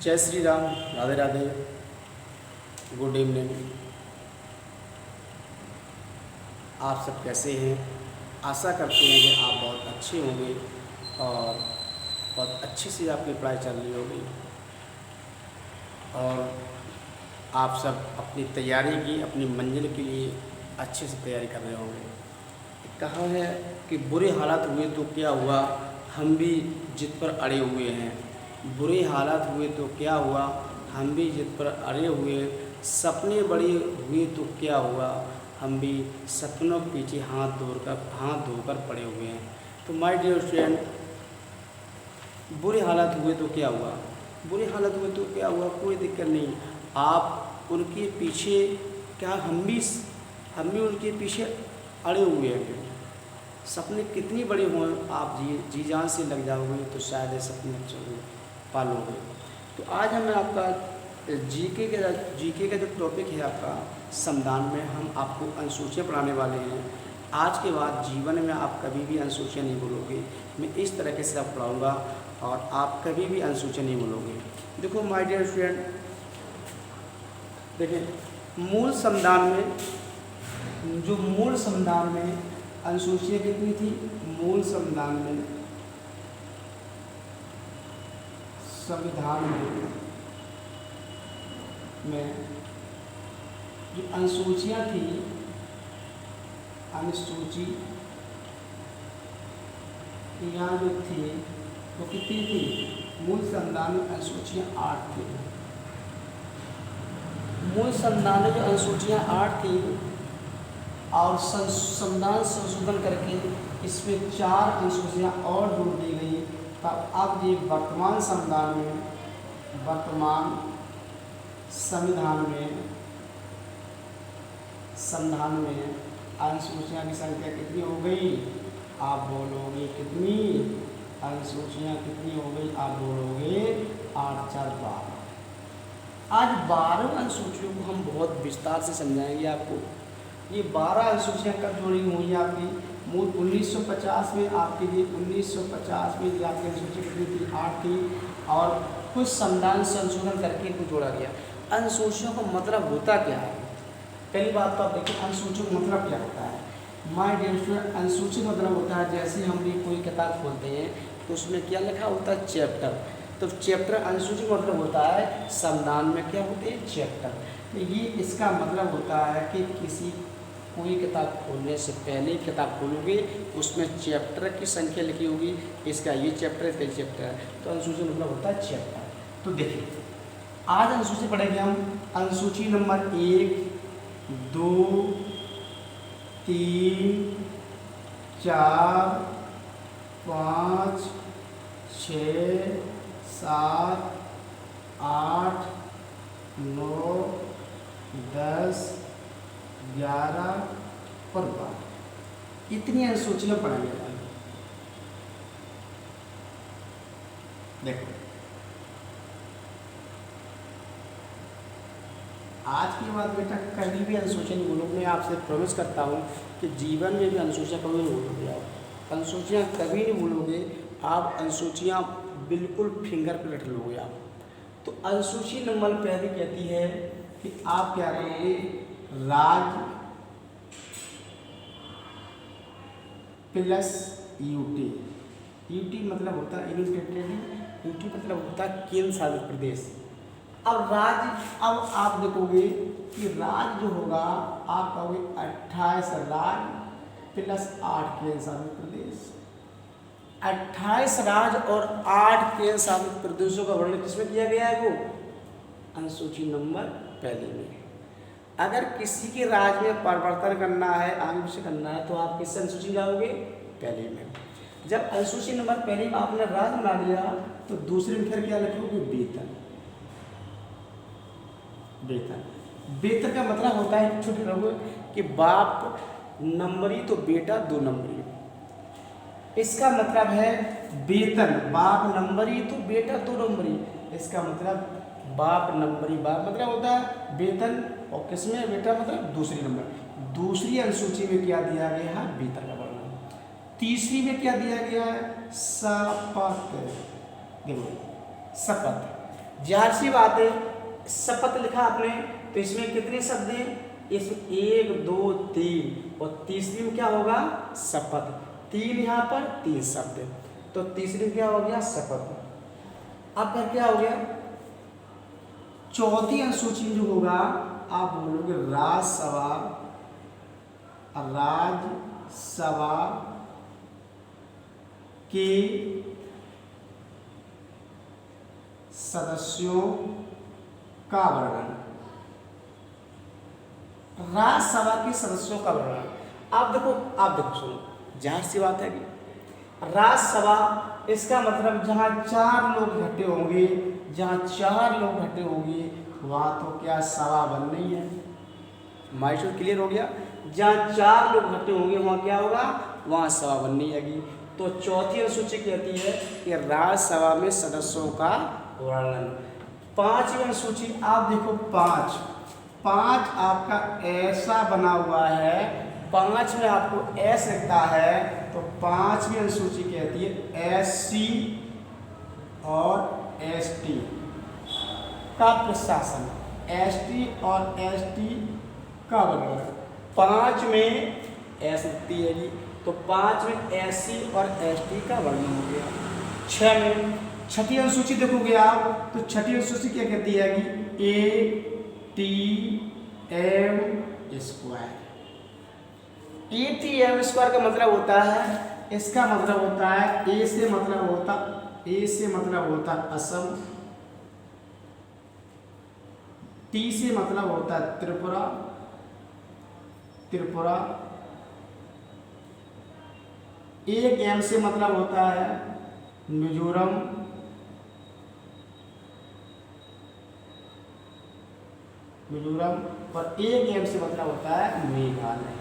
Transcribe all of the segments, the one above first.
जय Shri Ram, Radhe Radhe, good evening. आप सब कैसे हैं? आशा करते हैं कि आप बहुत अच्छे होंगे और बहुत अच्छे से आपकी पढ़ाई चल रही होगी और आप सब अपनी तैयारी की, अपनी मंजिल के लिए अच्छे से तैयारी कर रहे होंगे। कहा है कि बुरे हालात हुए तो क्या हुआ, हम भी जिद पर अड़े हुए हैं। बुरे हालात हुए तो क्या हुआ, हम भी जिद पर अड़े हुए। सपने बड़े हुए तो क्या हुआ, हम भी सपनों के पीछे हाथ धोकर पड़े हुए हैं। तो माय डियर फ्रेंड, बुरे हालात हुए तो क्या हुआ, बुरे हालात हुए तो क्या हुआ, कोई दिक्कत नहीं। आप उनके पीछे क्या, हम भी उनके पीछे अड़े हुए हैं। सपने कितनी बड़े हों, आप जी जान से लग जाओगे तो शायद ये सपने पालोगे। तो आज हमें आपका जीके का जो टॉपिक है आपका संविधान में, हम आपको अनुसूचियाँ पढ़ाने वाले हैं। आज के बाद जीवन में आप कभी भी अनुसूचियाँ नहीं बोलोगे। मैं इस तरीके से आप पढ़ाऊँगा और आप कभी भी अनुसूचियाँ नहीं बोलोगे। देखो माय डियर फ्रेंड, देखें मूल संविधान में अनुसूचियाँ कितनी थी? मूल संविधान में जो अनुसूचियाँ थी, अनुसूचियाँ जो थी वो कितनी थी? मूल संविधान में अनुसूचियाँ 8 थी। मूल संविधान में जो अनुसूचियाँ 8 थी और संविधान संशोधन करके इसमें 4 अनुसूचियाँ और जोड़ दी गई। तब अब ये वर्तमान संविधान में अनुसूचियाँ की संख्या कितनी हो गई? आप बोलोगे कितनी? अनुसूचियाँ कितनी हो गई? आप बोलोगे 8 4 12। आज 12 अनुसूचियों को हम बहुत विस्तार से समझाएंगे आपको। ये 12 अनुसूचियाँ कब जोड़ी हुई है आपकी? मूल 1950 में आपके लिए 1950 में आपकी अनुसूची कितनी थी? 8 थी और कुछ संविधान संशोधन करके इनको जोड़ा गया। अनुसूचियों का मतलब होता क्या है? पहली बात तो आप देखिए, अनुसूचियों का मतलब क्या होता है? माय डियर फ्रेंड, अनुसूची मतलब होता है, जैसे हम भी कोई किताब खोलते हैं तो उसमें क्या लिखा होता है? चैप्टर। तो चैप्टर अनुसूची मतलब होता है संविधान में क्या होते हैं? चैप्टर। तो ये इसका मतलब होता है कि कोई किताब खोलने से पहले किताब खोलोगे उसमें चैप्टर की संख्या लिखी होगी, इसका ये चैप्टर, इसका ये चैप्टर है। तो अनुसूची मतलब होता है चैप्टर। तो देखिए आज अनुसूची पढ़ेंगे हम। अनुसूची नंबर 1 2 3 4 5 6 7 8 9 10 11 और 12, इतनी अनुसूचियाँ पढ़ेंगे। देखो आज के बाद बेटा कभी भी अनुसूचियाँ नहीं बोलोगे। मैं आपसे प्रॉमिस करता हूँ कि जीवन में भी अनुसूचियाँ कभी नहीं बोलोगे। आप अनुसूचियाँ कभी नहीं बोलोगे। आप अनुसूचियाँ बिल्कुल फिंगर पे रख लोगे आप। तो अनुसूची नंबर पहले कहती है कि आप क्या करोगे? राज्य प्लस यूटी। यूटी मतलब होता है यूनिट, यूटी मतलब होता है केंद्र शासित प्रदेश। अब आप देखोगे कि राज्य जो होगा, आप कहोगे 28 राज्य प्लस 8 केंद्र शासित प्रदेश। 28 राज्य और 8 केंद्र शासित प्रदेशों का वर्णन किसमें किया गया है? वो अनुसूची नंबर पहले में। अगर किसी के राज्य में परिवर्तन करना है, आगे पीछे करना है, तो आप किस अनुसूची जाओगे? पहले में। जब अनुसूची नंबर पहले में आपने राज्य बना लिया तो दूसरे में फिर क्या लिखोगे? वेतन। वेतन का मतलब होता है, छोटे लोगों कि बाप नंबरी तो बेटा 2 नंबरी। इसका मतलब है वेतन। बाप नंबरी तो बेटा 2 नंबरी। इसका मतलब बाप नंबरी, बाप मतलब होता है वेतन और किसमें? बेटा मतलब दूसरी नंबर। दूसरी अनुसूची में क्या दिया गया है? वेतन का वर्णन। तीसरी में क्या दिया गया है? शपथ। देखो शपथ। जाहिर सी बात है, शपथ लिखा आपने तो इसमें कितने शब्द हैं? इसमें 1 2 3 और तीसरी में क्या होगा? शपथ। 3 यहाँ पर 3 शब्द, तो तीसरी में क्या हो गया? शपथ। अब फिर क्या हो गया? चौथी अनुसूची में जो होगा आप बोलोगे राजसभा, राज्यसभा के सदस्यों का वर्णन। राज्यसभा के सदस्यों का वर्णन। आप देखो सुनो, जाहिर सी बात है कि राज्यसभा, इसका मतलब जहाँ 4 लोग इकट्ठे होंगे, जहाँ 4 लोग इकट्ठे होंगे वहाँ तो क्या सभा बननी है। माइस्टर क्लियर हो गया? जहाँ 4 लोग इकट्ठे होंगे वहाँ क्या होगा? वहाँ सभा बननी है। तो चौथी अनुसूची कहती है कि राज्यसभा में सदस्यों का वर्णन। 5वीं अनुसूची आप देखो, 5 आपका ऐसा बना हुआ है, 5 में आपको एस लिखता है, तो 5वीं अनुसूची कहती है SC और ST का प्रशासन। ST और ST का वर्णन। 5 में एस लिखती है जी, तो 5 में SC और ST का वर्णन हो गया। 6 में छठी अनुसूची देखोगे आप, तो छठी अनुसूची क्या कहती है कि ATM स्क्वायर। ATM स्क्वायर का मतलब होता है, इसका मतलब होता है ए से मतलब होता असम, T से मतलब होता है त्रिपुरा, एक M से मतलब होता है मिजोरम, और एक M से मतलब होता है मेघालय।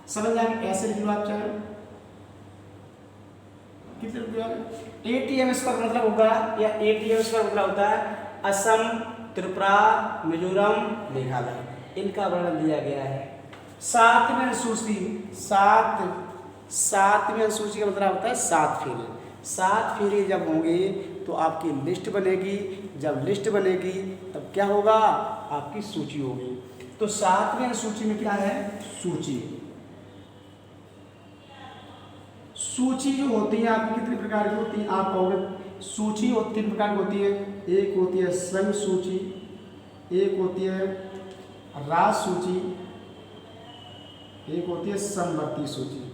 समझ जाएंगे? ऐसे लिख लो आप चाहे कितने। ATM स्क्वायर मतलब होगा, या ATM स्क्वायर मतलब होता है असम, त्रिपुरा, मिजोरम, मेघालय, इनका वर्णन दिया गया है। 7वीं अनुसूची का मतलब होता है 7 फेरे। 7 फेरे जब होंगे तो आपकी लिस्ट बनेगी, जब लिस्ट बनेगी तब क्या होगा? आपकी सूची होगी। तो 7वीं अनुसूची में क्या है? सूची जो होती है आपकी कितने प्रकार की होती है? आप कहोगे सूची 3 प्रकार की होती है। एक होती है संघ सूची, एक होती है राज सूची, एक होती है समवर्ती सूची।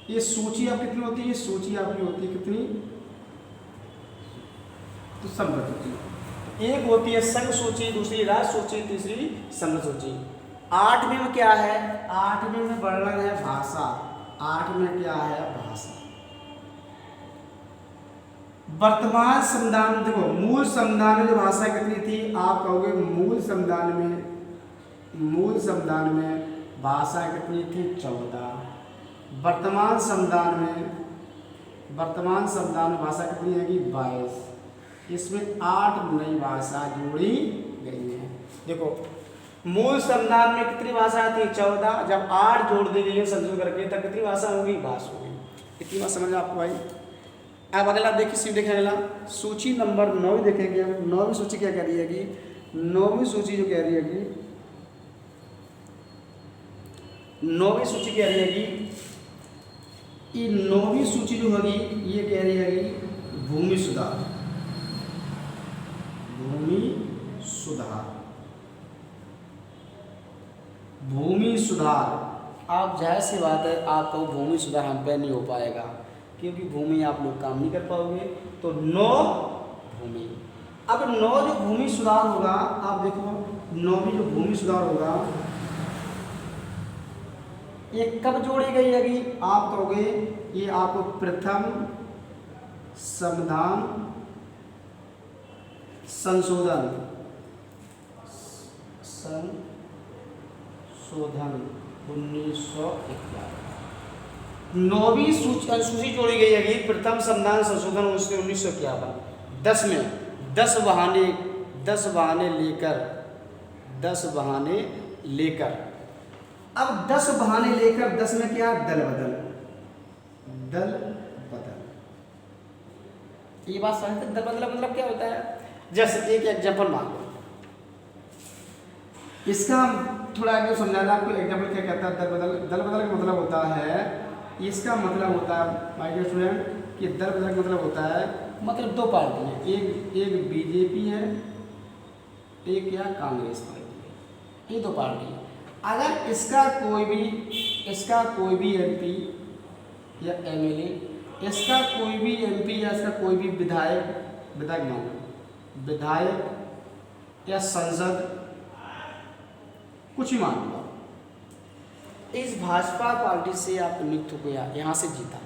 ये सूची आप कितनी होती है? सूची आपकी होती है कितनी? तो समवर्ती सूची। एक होती है संघ सूची, दूसरी राज सूची, तीसरी समवर्ती सूची। 8वीं में क्या है? 8वीं में वर्णन है भाषा। 8 में क्या है? भाषा। वर्तमान संविधान देखो, मूल संविधान में जो भाषा कितनी थी? आप कहोगे मूल संविधान में भाषा कितनी थी? 14। वर्तमान संविधान में भाषा कितनी है कि 22। इसमें 8 नई भाषा जोड़ी गई है। देखो, मूल संविधान में कितनी भाषा थी? 14। जब 8 जोड़ दी गई है संशोधन करके, तब कितनी भाषा होगी? 22 होगी। इतनी बात समझ आपको भाई? अब अगला देखिए, देखें अगला सूची नंबर 9 देखेंगे। 9वीं सूची क्या कह रही है कि 9वीं सूची जो कह रही है कि 9वीं सूची कह रही है कि ये 9वीं सूची जो होगी ये कह रही है कि भूमि सुधार। आप जाहिर सी बात है, आपका भूमि सुधार हम पे नहीं हो पाएगा, क्योंकि भूमि आप लोग काम नहीं कर पाओगे। तो 9 भूमि। अब 9 जो भूमि सुधार होगा, आप देखो 9वीं जो भूमि सुधार होगा ये कब जोड़ी गई है? आप कहोगे ये आपको प्रथम संविधान संशोधन 1951। 9वीं अनुसूची जोड़ी गई है प्रथम संविधान संशोधन 1951। 10 में 10 बहाने लेकर। अब 10 बहाने लेकर 10 में क्या? दल बदल। दल बदल। ये बात समझते हैं? दल बदल मतलब क्या होता है? जैसे एक एग्जाम्पल मान लो, इसका थोड़ा आगे समझाना आपको। एग्जाम्पल क्या कहता है दल बदल? दल बदल का मतलब होता है, इसका मतलब होता है माय डियर स्टूडेंट कि दल बदल का मतलब होता है, मतलब दो पार्टी है, एक बीजेपी है, एक क्या कांग्रेस पार्टी है, ये दो पार्टी है। अगर इसका कोई भी एमपी या एमएलए, इसका कोई भी एमपी या इसका कोई भी विधायक या सांसद कुछ ही मान लो, इस भाजपा पार्टी से आप नियुक्त हो गया, यहाँ से जीता,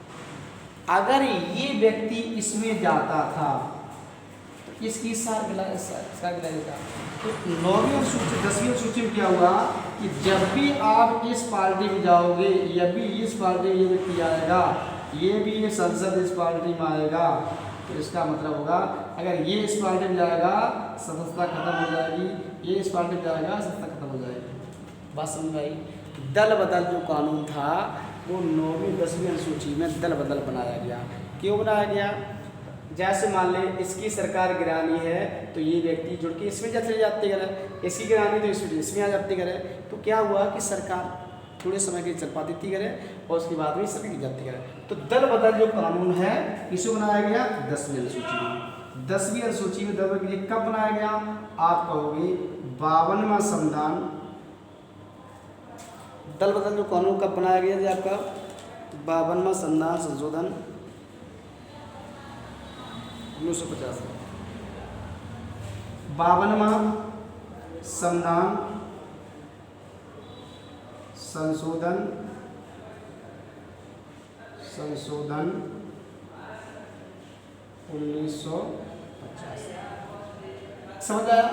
अगर ये व्यक्ति इसमें जाता था तो इसकी सार गिला देता। तो 9वीं सूची 10वीं सूची में क्या हुआ कि जब भी आप इस पार्टी में जाओगे, या भी इस पार्टी में ये व्यक्ति आएगा, ये भी ये संसद इस पार्टी में आएगा, तो इसका मतलब होगा अगर ये इस पार्टी में जाएगा सदस्यता खत्म हो जाएगी, ये इस पार्टी में जाएगा सदस्यता खत्म हो जाएगी। बात समझ आई? दल बदल जो कानून था वो 9वीं 10वीं अनुसूची में दल बदल बनाया गया। क्यों बनाया गया? जैसे मान ले इसकी सरकार गिरानी है तो ये व्यक्ति जुड़ के इसमें चले जाते करे, इसकी गिरानी तो इसमें आ जाती करे, तो क्या हुआ कि सरकार थोड़े समय के चल पाती थी करे और उसके बाद में सरकार की जाती करे। तो दल बदल जो कानून है इसे बनाया गया 10वीं अनुसूची में। 10वीं अनुसूची में दल बदल कब बनाया गया? आप कहोगे 52वां संविधान। दल बदल जो कानून कब बनाया गया? आपका 52वां संविधान संशोधन 1950। 52वां संविधान संशोधन 1950। समझ आया?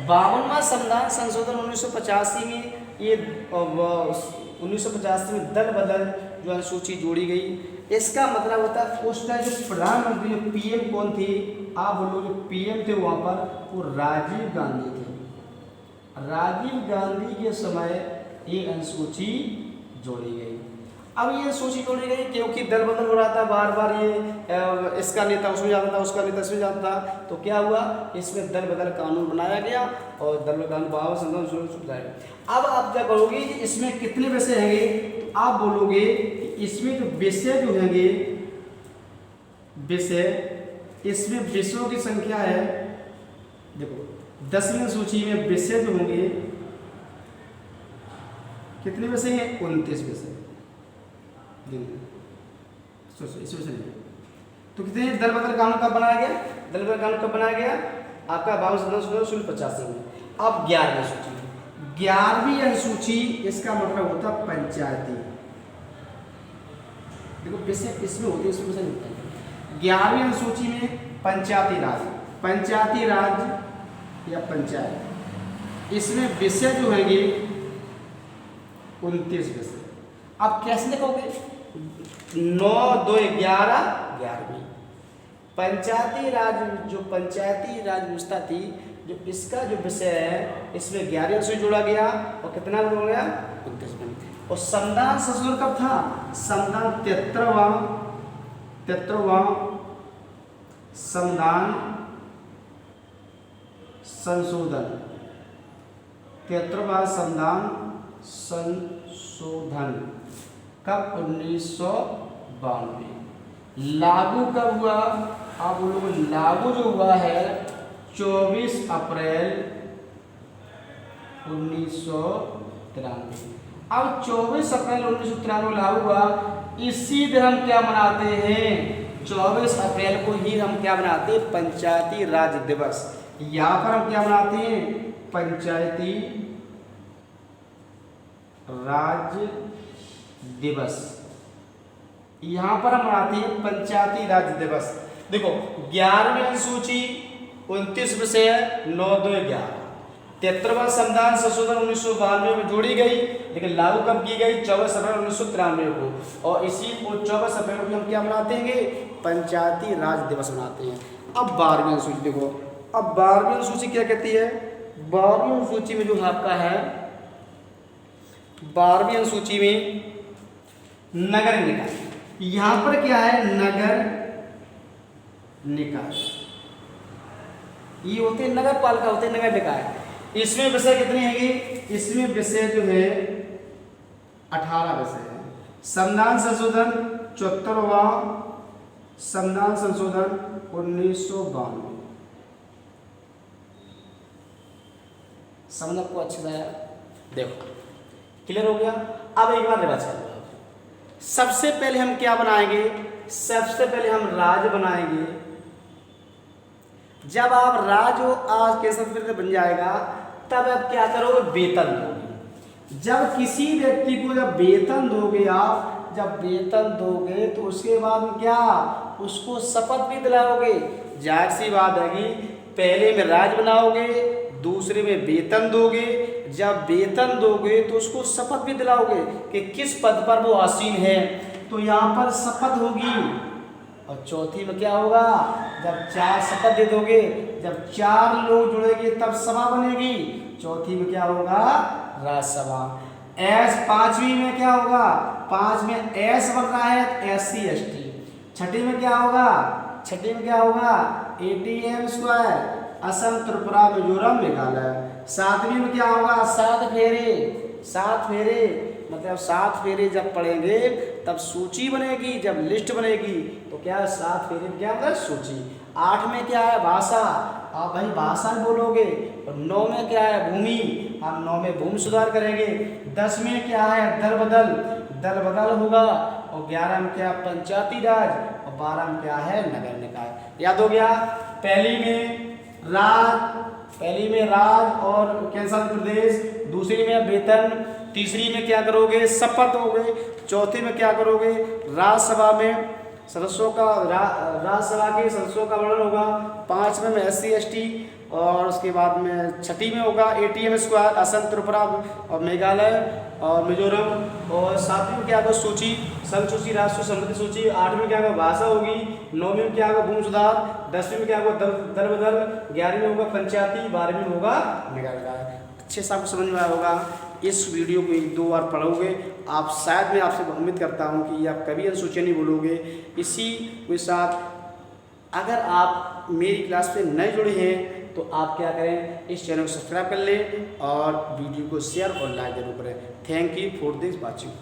52वां संविधान संशोधन 1985 में ये 1985 में दल बदल जो अनुसूची जोड़ी गई। इसका मतलब होता है उस टाइम जो प्रधानमंत्री जो पीएम कौन थे? आप बोलो जो पीएम थे वहाँ पर वो राजीव गांधी थे। राजीव गांधी के समय ये अनुसूची जोड़ी गई। अब ये अनुसूची जोड़ी गई क्योंकि दल बदल हो रहा था, बार बार ये इसका नेता उसमें जाता था, उसका नेता इसमें जाता था, तो क्या हुआ इसमें दल बदल कानून बनाया गया और दल बदल 52वां संविधान। अब आप क्या करोगे कि इसमें कितने विषय हैंगे? तो आप बोलोगे कि इसमें जो विषय जो हैंगे, विषय, इसमें विषयों की संख्या है, देखो 10वीं सूची में विषय जो होंगे कितने विषय हैं? 29 विषय। तो कितने दल बदल कानून कब बनाया गया? दल बदल कानून कब बनाया गया? आपका 52 संशोधन 1985 में। अब 11वीं सूची, 11वीं अनुसूची इसका मतलब होता पंचायती। देखो विषय इसमें होते हैं, इसमें 11वीं अनुसूची में पंचायती राज, पंचायती राज या पंचायत, इसमें विषय जो हैंगे 29 विषय। अब कैसे लिखोगे? 9 2 11 11वीं। पंचायती राज जो पंचायती राज व्यवस्था थी, जो इसका जो विषय है इसमें 11वीं से जोड़ा गया और कितना जोड़ा गया? 29। और संविधान संशोधन कब था? संविधान 73वां संविधान संशोधन, 73वां संविधान संशोधन कब? 1992। लागू कब हुआ? आप बोलोगे लागू जो हुआ है 24 अप्रैल 1993। अब 24 अप्रैल 1993 लागू हुआ। इसी दिन हम क्या मनाते हैं? 24 अप्रैल को ही हम क्या मनाते हैं? पंचायती राज दिवस। यहाँ पर हम क्या मनाते हैं? पंचायती राज दिवस। यहाँ पर हम मनाते हैं पंचायती राज दिवस। देखो 11वीं अनुसूची 29 विषय 9 2 11। 73वां संविधान संशोधन 1992 में जोड़ी गई, लेकिन लागू कब की गई? 24 अप्रैल 1993 को। और इसी को 24 अप्रैल को हम क्या मनाते हैं? पंचायती राज दिवस मनाते हैं। अब 12वीं अनुसूची देखो, अब 12वीं अनुसूची क्या कहती है? 12वीं अनुसूची में जो आपका है, 12वीं अनुसूची में नगर निकाय, यहाँ पर क्या है, नगर निकाय, ये होते हैं नगर पालिका, होते हैं नगर निकाय। इसमें विषय कितने हैंगे, इसमें विषय जो है 18 विषय है। संविधान संशोधन 74वां, संविधान संशोधन 1992। समझ आपको अच्छे से आया, देखो क्लियर हो गया। अब एक बार रिवाज करो। सबसे पहले हम क्या बनाएंगे, सबसे पहले हम राज्य बनाएंगे। जब आप राज्य आज के संस्कृत बन जाएगा तब आप क्या करोगे, वेतन दोगे। जब किसी व्यक्ति को जब वेतन दोगे आप, जब वेतन दोगे तो उसके बाद में क्या, उसको शपथ भी दिलाओगे। जाहिर सी बात है कि पहले में राज्य बनाओगे, दूसरे में वेतन दोगे। जब वेतन दोगे तो उसको शपथ भी दिलाओगे कि किस पद पर वो आसीन है, तो यहाँ पर शपथ होगी। और चौथी में क्या होगा, जब 4 शपथ दे दोगे, जब 4 लोग जुड़ेंगे तब सभा बनेगी। चौथी में क्या होगा, राज्यसभा। एस 5वीं में क्या होगा, 5 में एस बन रहा है, SC ST। छठी में क्या होगा, छठी में क्या होगा, ATM², असम त्रिपुरा मिजोरम मेघालय। 7वीं में क्या होगा, 7 फेरे। 7 फेरे मतलब 7 फेरे जब पढ़ेंगे तब सूची बनेगी, जब लिस्ट बनेगी तो क्या 7 फेरे में क्या होगा, सूची। 8 में क्या है, भाषा, आप भाई भाषा बोलोगे। और 9 में क्या है, भूमि, हम 9 में भूमि सुधार करेंगे। 10 में क्या है, दल बदल, दल बदल होगा। और 11 में क्या, पंचायती राज। और 12 में क्या है, नगर निकाय। याद हो गया। पहली में राज और केंद्र शासित प्रदेश, दूसरी में वेतन, तीसरी में क्या करोगे, शपथ हो गए। चौथी में क्या करोगे, राज्यसभा में सदस्यों का, राज्यसभा के सदस्यों का वर्णन होगा। 5वें में SC ST, और उसके बाद में छठी में होगा ATM², असम त्रिपुरा और मेघालय और मिजोरम। और 7वीं में क्या होगा, सूची, संघ सूची, राष्ट्रीय समृद्धि सूची। 8वीं में क्या होगा, भाषा होगी। 9वीं में क्या होगा, भूमि सुधार। 10वीं में क्या होगा, दल बदल। 11वीं में होगा पंचायती। 12वीं में होगा निकाय। अच्छे से आपको समझ में आया होगा। इस वीडियो को 1-2 बार पढ़ोगे आप, शायद मैं आपसे उम्मीद करता हूँ कि आप कभी अनुसूची नहीं बोलोगे। इसी के साथ अगर आप मेरी क्लास पे नए जुड़े हैं तो आप क्या करें, इस चैनल को सब्सक्राइब कर लें और वीडियो को शेयर और लाइक जरूर करें। Thank you for this watching.